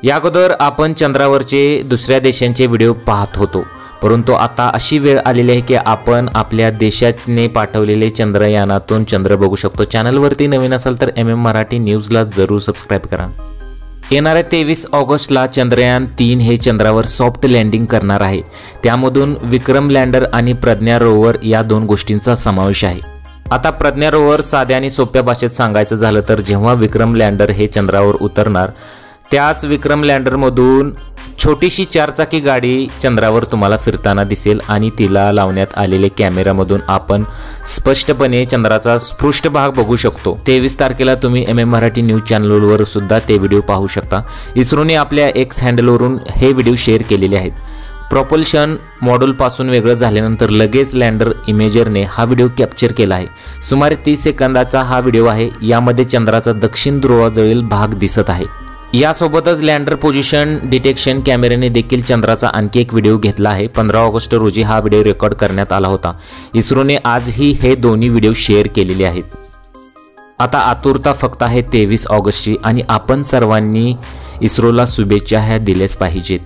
या अगोदर आपण चंद्रावरचे दुसऱ्या देशांचे व्हिडिओ पाहत होतो, परंतु आता अशी वेळ आलेली आहे की आपण आपल्या देशाने पाठवलेले चंद्रयानातून चंद्र बघू शकतो। चॅनलवरती नवीन असाल तर मराठी न्यूजला जरूर सबस्क्राइब करा। येणाऱ्या 23 ऑगस्टला चंद्रयान 3 हे चंद्रावर सॉफ्ट लँडिंग करणार आहे। त्यामधून विक्रम लँडर आणि प्रज्ञा रोवर या दोन गोष्टींचा समावेश आहे। आता प्रज्ञा रोवर साध्या आणि सोप्या भाषेत सांगायचं झालं तर जेव्हा विक्रम लँडर हे चंद्रावर उतरणार त्याच विक्रम लँडरमधून छोटीशी 4 चाकी गाडी चंद्रावर तुम्हाला फिरताना दिसेल आणि तिला लावण्यात आलेले कॅमेरामधून आपण स्पष्टपणे चंद्राचा पृष्ठभाग बघू शकतो। 23 तारखेला तुम्ही मराठी न्यूज चॅनलवर सुद्धा ते व्हिडिओ पाहू शकता। इस्रोने आपल्या एक्स हँडलवरून हे व्हिडिओ शेअर केलेले आहेत। प्रोपल्शन मॉड्यूलपासून वेगळं झाल्यानंतर लगेच लँडर इमेजरने हा व्हिडिओ कॅप्चर केला आहे। सुमारे 30 सेकंदाचा हा व्हिडिओ आहे। यामध्ये चंद्राचा दक्षिण ध्रुवाजवळील भाग दिसत आहे। यासोबतच लँडर पोझिशन डिटेक्शन कॅमेऱ्याने देखील चंद्राचा आणखी एक व्हिडिओ घेतला आहे। 15 ऑगस्ट रोजी हा व्हिडिओ रेकॉर्ड करण्यात आला होता। इस्रोने आजही हे दोन्ही व्हिडिओ शेअर केलेले आहेत। आता आतुरता फक्त आहे 23 ऑगस्टची आणि आपण सर्वांनी इस्रोला शुभेच्छा ह्या दिल्याच पाहिजेत।